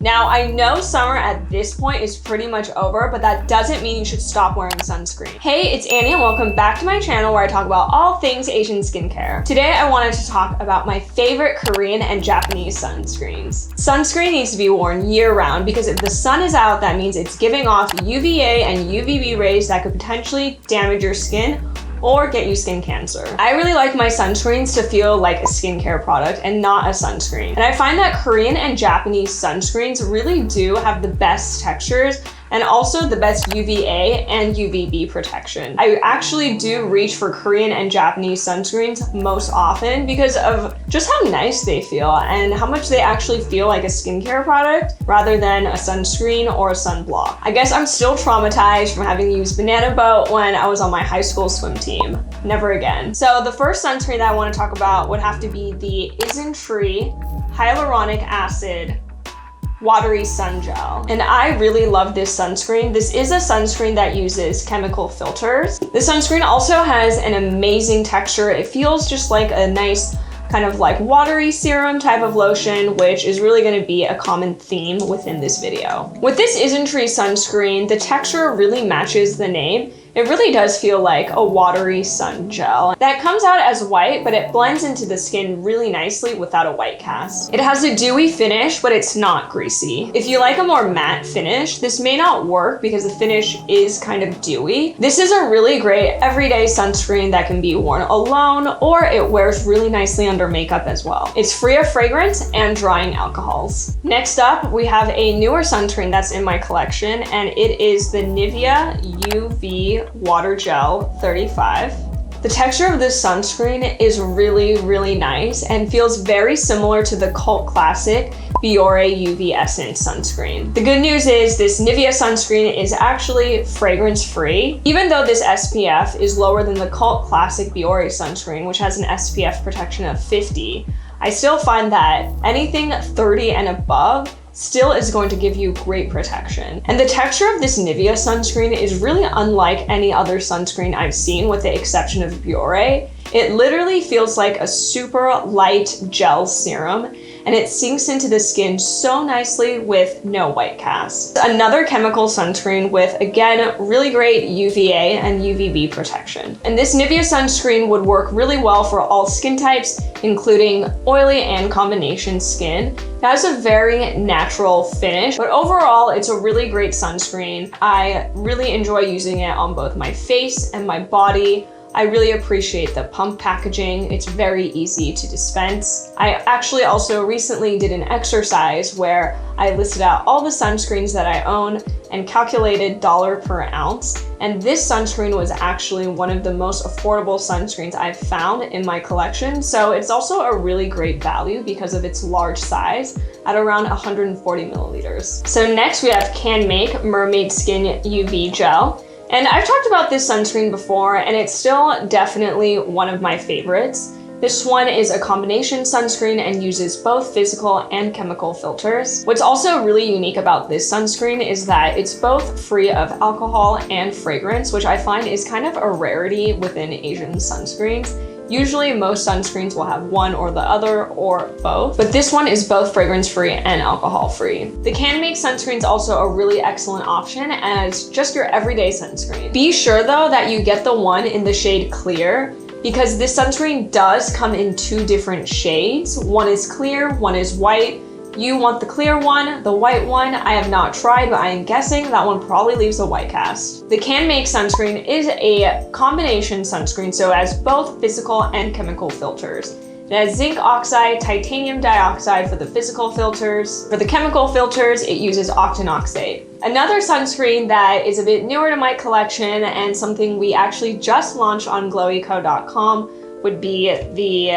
Now, I know summer at this point is pretty much over, but that doesn't mean you should stop wearing sunscreen. Hey, it's Annie and welcome back to my channel where I talk about all things Asian skincare. Today, I wanted to talk about my favorite Korean and Japanese sunscreens. Sunscreen needs to be worn year-round because if the sun is out, that means it's giving off UVA and UVB rays that could potentially damage your skin or get you skin cancer. I really like my sunscreens to feel like a skincare product and not a sunscreen. And I find that Korean and Japanese sunscreens really do have the best textures and also the best UVA and UVB protection. I actually do reach for Korean and Japanese sunscreens most often because of just how nice they feel and how much they actually feel like a skincare product rather than a sunscreen or a sunblock. I guess I'm still traumatized from having used Banana Boat when I was on my high school swim team. Never again. So the first sunscreen that I want to talk about would have to be the isn't-tree Hyaluronic Acid Watery Sun Gel. And I really love this sunscreen. This is a sunscreen that uses chemical filters. This sunscreen also has an amazing texture. It feels just like a nice kind of like watery serum type of lotion, which is really going to be a common theme within this video. With this isn't-tree sunscreen, the texture really matches the name. It really does feel like a watery sun gel. That comes out as white, but it blends into the skin really nicely without a white cast. It has a dewy finish, but it's not greasy. If you like a more matte finish, this may not work because the finish is kind of dewy. This is a really great everyday sunscreen that can be worn alone, or it wears really nicely under makeup as well. It's free of fragrance and drying alcohols. Next up, we have a newer sunscreen that's in my collection, and it is the Nivea UV Water Gel 35. The texture of this sunscreen is really nice and feels very similar to the cult classic Biore UV Essence sunscreen. The good news is this Nivea sunscreen is actually fragrance free. Even though this SPF is lower than the cult classic Biore sunscreen, which has an SPF protection of 50, I still find that anything 30 and above still is going to give you great protection. And the texture of this Nivea sunscreen is really unlike any other sunscreen I've seen with the exception of Biore. It literally feels like a super light gel serum and it sinks into the skin so nicely with no white cast. Another chemical sunscreen with, again, really great UVA and UVB protection. And this Nivea sunscreen would work really well for all skin types, including oily and combination skin. It has a very natural finish, but overall, it's a really great sunscreen. I really enjoy using it on both my face and my body. I really appreciate the pump packaging. It's very easy to dispense. I actually also recently did an exercise where I listed out all the sunscreens that I own and calculated dollar per ounce. And this sunscreen was actually one of the most affordable sunscreens I've found in my collection. So it's also a really great value because of its large size at around 140 milliliters. So next we have Canmake Mermaid Skin UV Gel. And I've talked about this sunscreen before, and it's still definitely one of my favorites. This one is a combination sunscreen and uses both physical and chemical filters. What's also really unique about this sunscreen is that it's both free of alcohol and fragrance, which I find is kind of a rarity within Asian sunscreens. Usually most sunscreens will have one or the other or both, but this one is both fragrance-free and alcohol-free. The Canmake sunscreen is also a really excellent option as just your everyday sunscreen. Be sure though that you get the one in the shade Clear because this sunscreen does come in two different shades. One is clear, one is white. You want the clear one. The white one I have not tried, but I am guessing that one probably leaves a white cast. The Canmake sunscreen is a combination sunscreen, so it has both physical and chemical filters. It has zinc oxide, titanium dioxide for the physical filters. For the chemical filters, it uses octinoxate. Another sunscreen that is a bit newer to my collection and something we actually just launched on glowyco.com would be the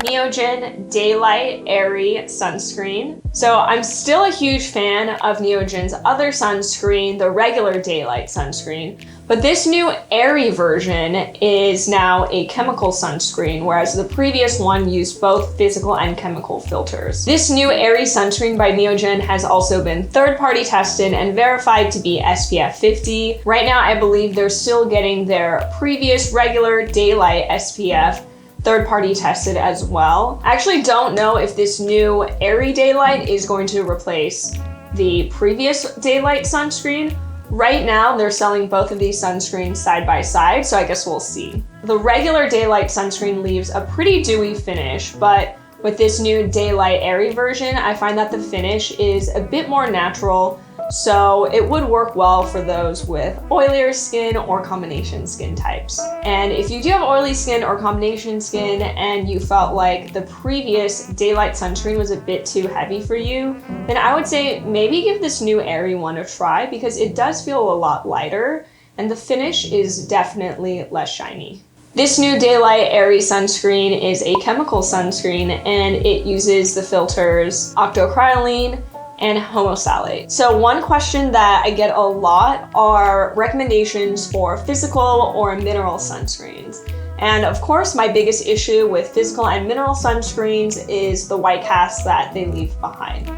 NEOGEN Daylight AIRY sunscreen. So I'm still a huge fan of NEOGEN's other sunscreen, the regular Daylight sunscreen, but this new AIRY version is now a chemical sunscreen, whereas the previous one used both physical and chemical filters. This new AIRY sunscreen by NEOGEN has also been third-party tested and verified to be SPF 50. Right now, I believe they're still getting their previous regular Daylight SPF third-party tested as well. I actually don't know if this new AIRY Daylight is going to replace the previous Daylight sunscreen. Right now, they're selling both of these sunscreens side by side, so I guess we'll see. The regular Daylight sunscreen leaves a pretty dewy finish, but with this new Daylight AIRY version, I find that the finish is a bit more natural, so it would work well for those with oilier skin or combination skin types. And if you do have oily skin or combination skin and you felt like the previous Daylight sunscreen was a bit too heavy for you, then I would say maybe give this new AIRY one a try because it does feel a lot lighter and the finish is definitely less shiny. This new Daylight AIRY sunscreen is a chemical sunscreen and it uses the filters octocrylene and homosalate. So one question that I get a lot are recommendations for physical or mineral sunscreens. And of course, my biggest issue with physical and mineral sunscreens is the white cast that they leave behind.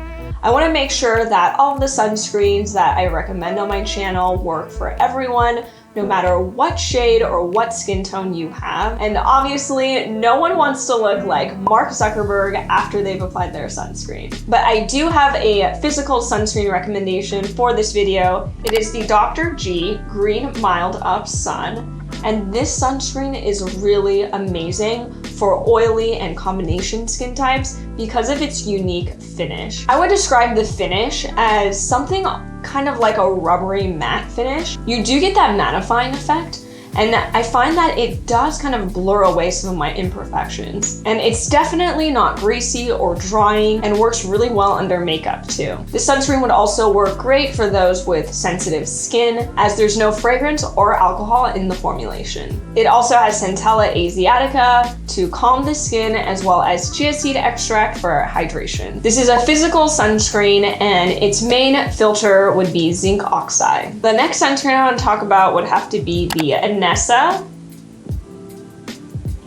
I want to make sure that all of the sunscreens that I recommend on my channel work for everyone, no matter what shade or what skin tone you have. And obviously, no one wants to look like Mark Zuckerberg after they've applied their sunscreen. But I do have a physical sunscreen recommendation for this video. It is the Dr. G Green Mild Up Sun. And this sunscreen is really amazing for oily and combination skin types because of its unique finish. I would describe the finish as something kind of like a rubbery matte finish. You do get that mattifying effect, and I find that it does kind of blur away some of my imperfections. And it's definitely not greasy or drying and works really well under makeup too. This sunscreen would also work great for those with sensitive skin as there's no fragrance or alcohol in the formulation. It also has Centella asiatica to calm the skin as well as chia seed extract for hydration. This is a physical sunscreen and its main filter would be zinc oxide. The next sunscreen I want to talk about would have to be the Anessa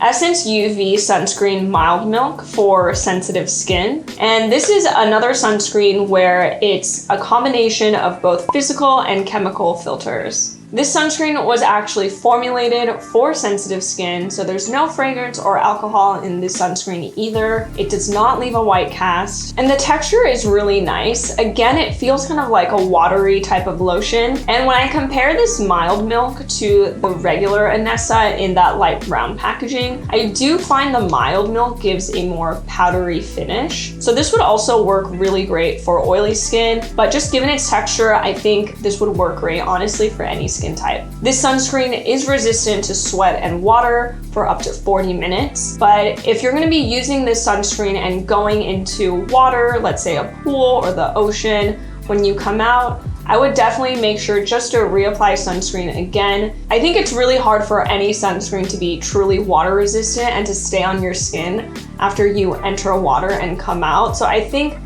Essence UV Sunscreen Mild Milk for sensitive skin. And this is another sunscreen where it's a combination of both physical and chemical filters. This sunscreen was actually formulated for sensitive skin, so there's no fragrance or alcohol in this sunscreen either. It does not leave a white cast, and the texture is really nice. Again, it feels kind of like a watery type of lotion. And when I compare this mild milk to the regular Anessa in that light brown packaging, I do find the mild milk gives a more powdery finish. So this would also work really great for oily skin, but just given its texture, I think this would work great, honestly, for any skin type. This sunscreen is resistant to sweat and water for up to 40 minutes, but if you're going to be using this sunscreen and going into water, let's say a pool or the ocean, when you come out, I would definitely make sure just to reapply sunscreen again. I think it's really hard for any sunscreen to be truly water resistant and to stay on your skin after you enter water and come out. So I think,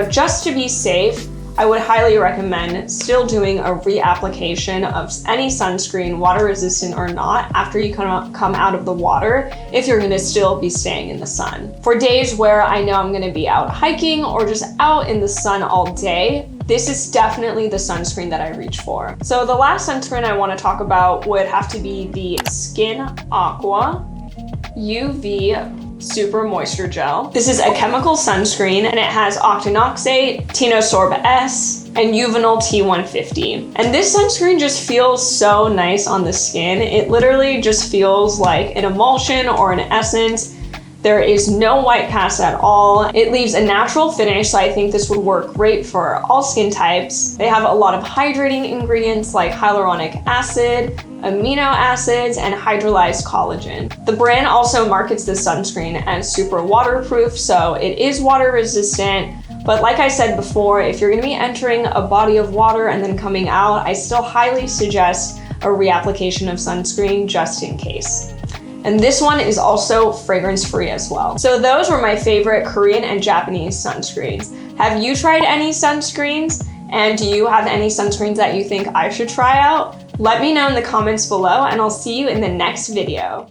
just to be safe, I would highly recommend still doing a reapplication of any sunscreen, water resistant or not, after you come out of the water if you're gonna still be staying in the sun. For days where I know I'm gonna be out hiking or just out in the sun all day, this is definitely the sunscreen that I reach for. So the last sunscreen I wanna talk about would have to be the Skin Aqua UV Super Moisture Gel. This is a chemical sunscreen and it has octinoxate, tinosorb S, and Uvinol T150. And this sunscreen just feels so nice on the skin. It literally just feels like an emulsion or an essence. There is no white cast at all. It leaves a natural finish, so I think this would work great for all skin types. They have a lot of hydrating ingredients like hyaluronic acid, amino acids, and hydrolyzed collagen. The brand also markets this sunscreen as super waterproof, so it is water resistant. But like I said before, if you're gonna be entering a body of water and then coming out, I still highly suggest a reapplication of sunscreen just in case. And this one is also fragrance-free as well. So those were my favorite Korean and Japanese sunscreens. Have you tried any sunscreens? And do you have any sunscreens that you think I should try out? Let me know in the comments below and I'll see you in the next video.